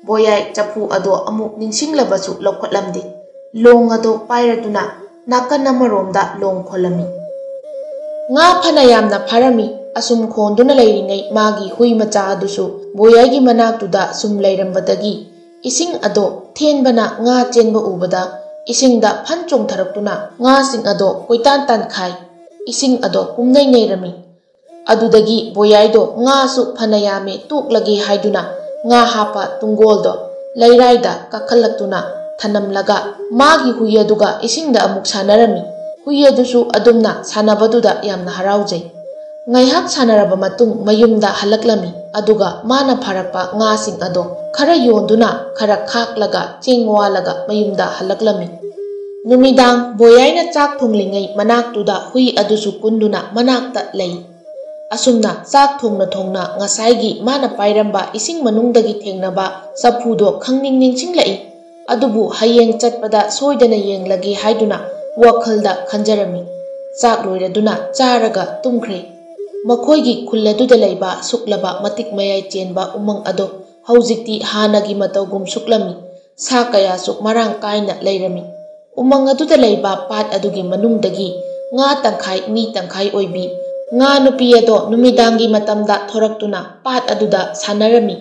Boyai chapu ado amuk ningsinglabasu lawkhatlamdi. Long ado pairaduna nakan amaromda long kholami. Nga phanayamna pharami asum khonduna leiringai magi hui macha adusu boyai gi manaktuda sum leirambadagi ising ado thenbana nga chenba ubada isingda phan chongtharaktuna nga sing ado koitan tankhai ising ado pumnai neirami. Adudagi boyai do nga su phanayame tuklagi haiduna nga hapa tungoldo leiraida kakhallaktuna thanamlaga magi hui aduga isingda amuk sanarami. Hui adusu adumna sanabaduda yamna haraujai. Ngaihak sanaraba matung mayumda halaklami aduga mana pharakpa nga sing ado khara yonduna khara khaklaga chengwalaga mayumda halaklami. Numidang boyaina chak thonglingai manaktuda hui adusu kunduna manakta lei. Asumna chak thongna thongna ngasaigi mana pairamba ising manungdagi thengnaba saphudo khangning ningsinglai. Adubu hayeng chatpada soidana yenglagi haiduna wakhalda khanjarami. Chak loiraduna charaga tumkhre. Makhoigi khulladuda leiba suklaba matik mayai chenba umang ado haujikti hanagi matawgum suklami. Sa kaya suk marang kaina leirami. Umang aduda leiba pat adugi manungdagi nga tangkhai mi tangkhai oibi. Nga nupi ado numidangi matamda thoraktuna pat aduda sanarami.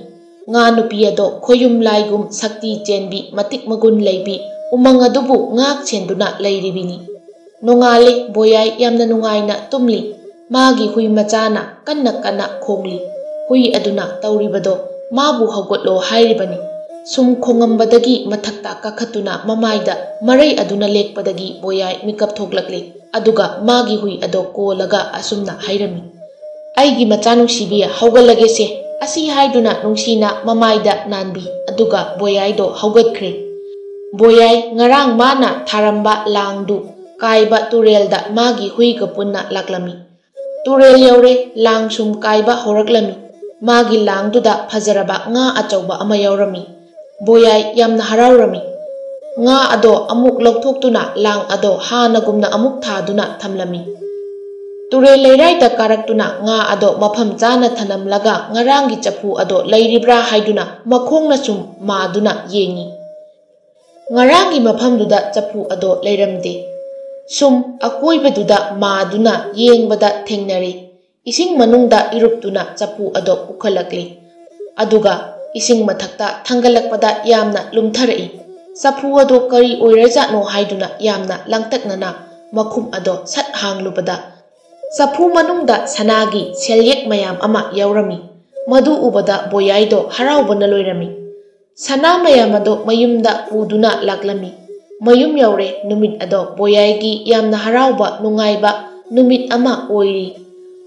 Nga nupi ado khoyum laigum sakti chenbi matik magun leibi umang adubu ngak chenduna leiribini. Nongale boyai yamna nungaina tumli. Magi hui machana kanna kanna khongli. Hui aduna tauribado mabu hawgotlo hairibani. Sum khongambadagi mathakta kakhatuna mamaida marai aduna lekpadagi boyai mikap thoklakli. Aduga magi hui ado kolaga asumna hairami. Aigi machanungsibiya hawgalage se asi haiduna nungsina mamaida nanbi aduga boyai do hawgatkre. Boyai ngarang mana tharamba langdu kaiba turelda magi hui kapunna laklami. Turel yaure lang sum kaiba horaklami. Magi langduda phajaraba nga achauba ama yaurami. Boyai yamna haraurami. Nga ado amuk lokthokhtuna lang ado hanagumna amuk thaduna thamlami. Turel leiraida karaktuna nga ado mafam chana thanamlaga ngarangi chapu ado leiribra haiduna makhongna sum maduna yengi. Ngarangi mafamduda chapu ado leiramde. Sum akoibaduda maduna yengbada thengnari. Ising manungda iruptuna chapu ado ukhalakli. Aduga ising mathakta thangalakpada yamna lumtharai. Chapu ado kari oirajatno haiduna yamna langtaknana makhum ado sat hanglubada. Chapu manungda sanagi selyek mayam ama yaurami. Madu ubada boyaido haraubana loirami. Sana mayam ado mayumda puduna laklami. Mayum yaure numit ado boyaigi yamna harauba nungaiba numit ama oiri.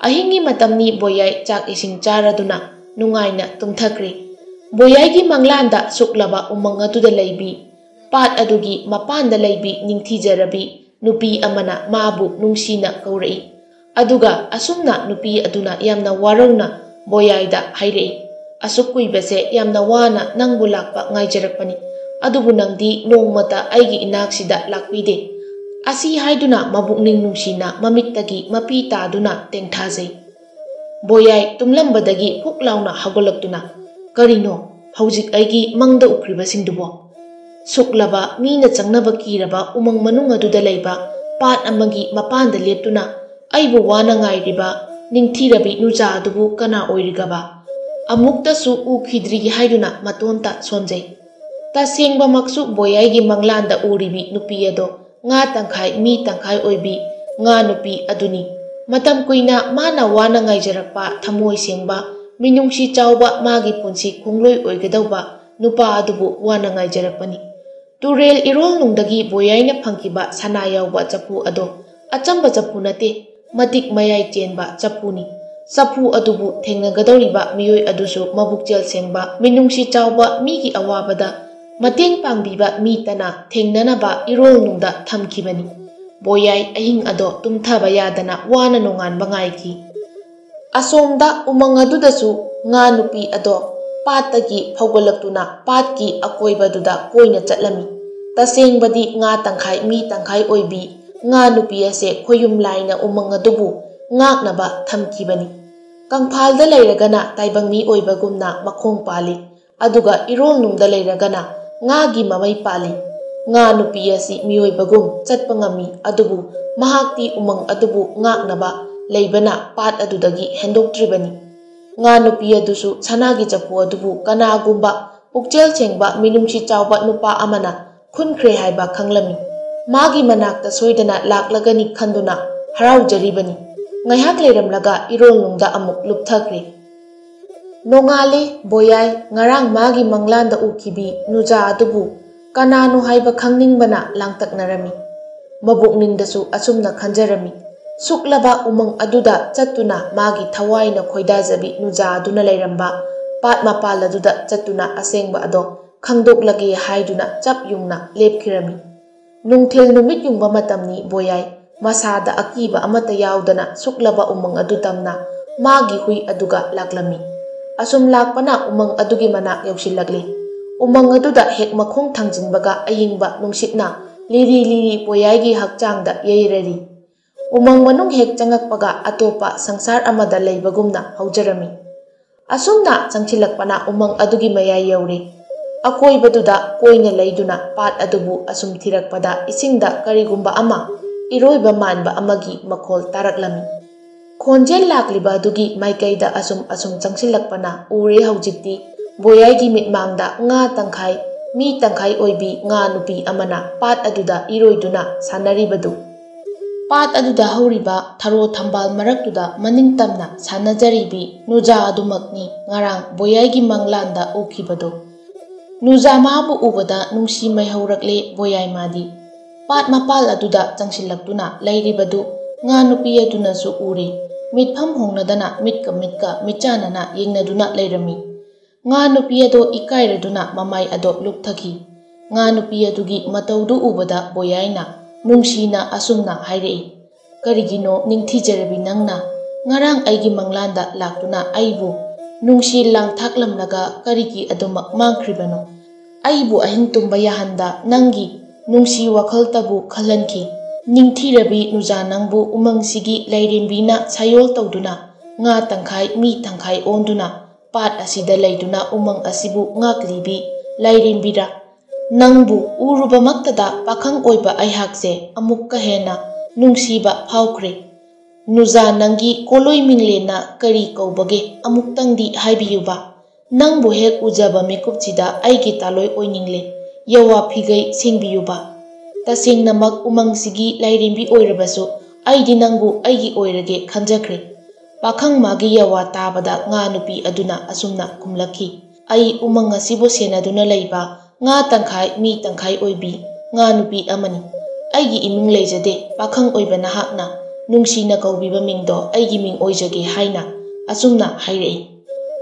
Ahingi matamni boyai chak ising charaduna nungaina tumthakri. Boyaigi manglanda suklaba umang aduda leibi. Pat adugi mapanda leibi ningthijarabi nupi amana mabu nungsina kaurai. Aduga asumna nupi aduna yamna warauna boyaida hairei. Asukkuibase yamna wana nangbu lakpa ngaijarakpani. Adubu nangdi nongmata aigi inaksida lakpide. Asi haiduna mabukning nungsina mamittagi mapi taduna tengthajai. Boyai tumlambadagi puklauna hagolaktuna. Karino haujik aigi mangda ukribasingdubo. Suklaba mina changnaba kiraba umang manung aduda leiba pat amagi mapanda leptuna aibu wana ngairiba ningthirabi nuja adubu kana oirigaba. Amukta su ukhidrigi haiduna matonta sonjai. Tasengba maksu boyaigi manglanda uribi nupi ado nga tangkhai mi tangkhai oibi nga nupi aduni. Matam kuina mana wana ngaijarakpa thamoi sengba minungsi chauba magi punsi khongloi oigadauba nupa adubu wana ngaijarakpani. Turel irol nungdagi boyaina phangkiba sana yauba chapu ado achamba chapu nate matik mayai chenba chapuni. Chapu adubu thengnagadoriba miyoi adusu mabukchel sengba minungsi chauba migi awabada mateng pangbiba mi tana thengnanaba irol nungda thamkibani. Boyai ahing ado tumthaba yadana wana nonganba ngaiki. Asomda umang adudasu nga nupi ado patagi phawgalaktuna patki akoibaduda koina chatlami. Tasengbadi nga tangkhai mi tangkhai oibi nga nupi ase khoyum laina umang adubu ngaknaba thamkibani. Kangphalda leiragana taibangmi oibagumna makhong pali. aduga irolnungda leiragana ngagi mamai pali. Nga nupi asi miyoibagum chatpa ngami adubu mahakti umang adubu ngaknaba leibana pat adudagi hendoktribani. Nga nupi adusu sanagi chapu adubu kanagumba pukchel chengba minungsi chawba nupa amana khunkhre haiba khanglami. Magi manakta soidana laklagani khanduna haraujaribani. Ngaihak leiramlaga irolnungda amuk lupthakre. Nongale boyai ngarang magi manglanda ukibi nuja adubu kanano haiba khangningbana langtaknarami. Mabukningdasu asumna khanjarami. Suklaba umang aduda chattuna magi thawaina khoidajabi nuja aduna leiramba pat mapal aduda chattuna asengba ado khangdoklage haiduna chap yungna lepkhirami. Nungthil numit yungba matamni boyai masada akiba amata yaudana suklaba umang adu tamna magi hui aduga laklami. Asum lakpana umang adugi manak yausilagli. Umang aduda hek makhong thangjinbaga ayingba nungsitna liri boyaigi hakchangda yairari. Umang manung hek changakpaga atopa sangsar amada leibagumna haujarami. Asumna changchilakpana umang adugi mayai yauri. Akoibaduda koina leiduna pat adubu asum thirakpada isingda karigumba ama iroiba manba amagi makhol taraklami. Khonjel lakliba adugi maikaida asum changchilakpana ure haujikti boyaigi mitmangda nga tangkhai mi tangkhai oibi nga nupi amana pat aduda iroiduna sanaribadu. Pat aduda hauriba tharo thambal maraktuda maningtamna sanajaribi nuja adumakni ngarang boyaigi manglanda ukibado. Nuja mabu ubada nungsi mai haurakle boyai madi. Pat mapal aduda changsilaktuna leiribadu nga nupi adunasu ure. Mitpham hongnadana mitka mitchanana yengnaduna leirami. Nga nupi ado ikairaduna mamai ado lukthaki. Nga nupi adugi mataudu ubada boyaina nungsina asumna hairei. Karigino ningthijarabi nangna ngarang aigi manglanda laktuna aibu nungsi langthaklamlaga karigi adumak mangkribano. Aibu ahing tumba yahanda nangi nungsi wakhal tabu khalanki. Ningthirabi nuja nangbu umangsigi leirembina sayol tawduna nga tangkhai mi tangkhai onduna pat asida leiduna umang asibu ngaklibi leirembira. Nangbu urubamaktada pakhang oiba aihakse amukka hena nungsiba phawkhre. Nuja nangi koloi minglena kari kaubage amuktangdi haibiyuba. Nangbu hek ujaba mikupchida aigi taloi oiningle yawa phigai sengbiyuba. Tasengnamak umangsigi lairembi oirabasu aidi nangbu aigi oirage khanjakhre. Pakhang magi yawa tabada nga nupi aduna asumna kumlakhi. Ai umang asibu senaduna leiba nga tangkhai mi tangkhai oibi nga nupi amani. Aigi iming leijade pakhang oiba nahakna nungsina kaubiba mingdo aigi ming oijage haina asumna hairei.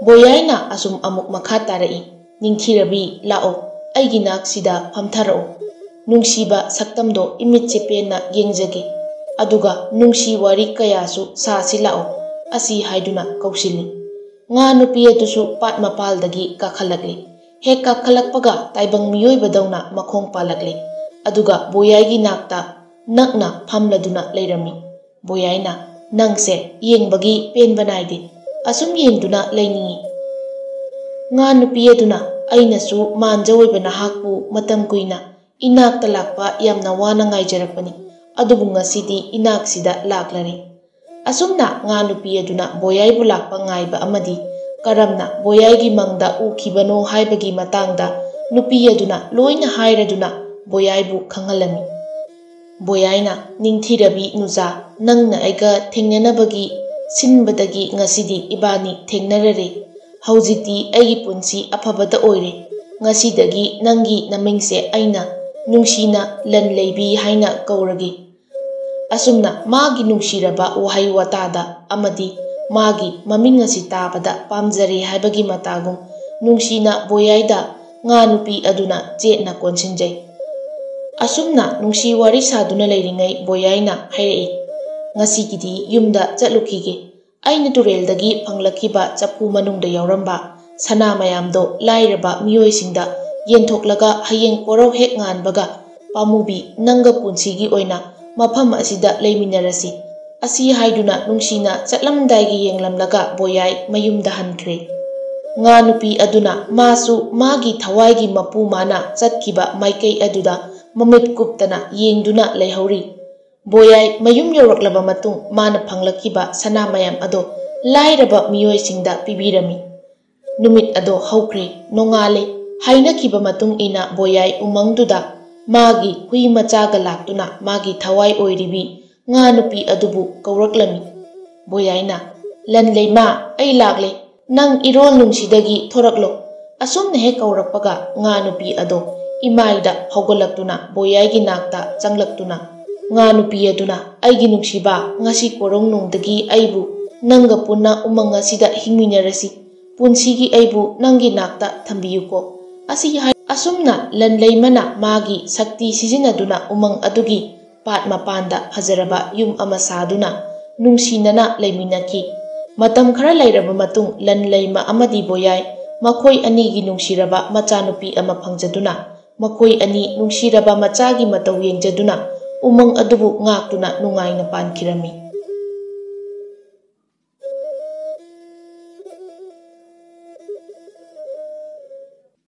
Boyaina asum amuk makha tarai. Ningthirabi lao aigi naksida phamtharao. Nungsiba saktamdo imitche pena yengjage aduga nungsi wari kayasu sasi lao asi haiduna kausili. Nga nupi adusu pat mapaldagi kakhalakle. Hek kakhalakpaga taibang miyoibadauna makhong palakle. Aduga boyaigi nakta nakna phamladuna leirami. Boyaina nangse yengbagi penbanaide asum yengduna leiningi. Nga nupi aduna ainasu manjawoiba nahakpu matam kuina inak talakpa yamna wana ngaijarakpani adubu ngasidi inaksida laklari. Asumna nga nupi aduna boyaibu lakpa ngaiba amadi karamna boyaigi mangda ukibano haibagi matangda nupi aduna loina hairaduna boyaibu khangalami. Boyaina ningthirabi nuja nangna aiga thengnanabagi sinbadagi ngasidi ibani thengnarare. Haujiti aigi punsi afabada oire. Ngasidagi nangi namingse aina nungsina lan leibi haina kauragi. Asumna magi nungsiraba wahai watada amadi magi maming asi tabada pamjari haibagi matagum nungsina boyaida nga nupi aduna jetna konsinjai. Asumna nungsi wari saduna leiringai boyaina hairei. Ngasigidi yumda chatlukige. Aina tureldagi phanglakiba chapu manungda yauramba sana mayamdo lairaba miyoisingda yentoklaga hayeng korau hek nganbaga pamubi nanga punsigi oina mafam asida leiminarasi asi haiduna nungsina chatlamdaigi yenglamlaga boyai mayumda hankre. Nga nupi aduna masu magi thawai gi mapu mana chatkiba maikai aduda mamit kuptana yengduna leihori. Boyai mayum yoraklaba matung mana phanglakiba sana mayam ado lairaba miyoisingda pibirami. Numit ado haukre nongale hainakiba matung ina boyai umangduda magi hui machaga laktuna magi thawai oiribi nga nupi adubu kauraklami. Boyaina lanleima ai lagle nang irol nungsidagi thoraklo asumna he kaurakpaga nga nupi ado imaida hogolaktuna boyai gi nakta changlaktuna nga nupi aduna aigi nungsiba ngasi korong nungdagi aibu nangga punna umang asida hingminarasi punsigi aibu nangi nakta thambiyuko asumna lanleimana magi sakti sizinaduna umang adugi pat mapanda hajaraba yum ama saduna nungsinana leiminaki. Matam khara lairaba matung lanleima amadi boyai makhoi ani gi nungsiraba machanupi ama phangjaduna makhoi ani nungsiraba machagi matau yengjaduna umang adubu ngaktuna nungaina pankirami.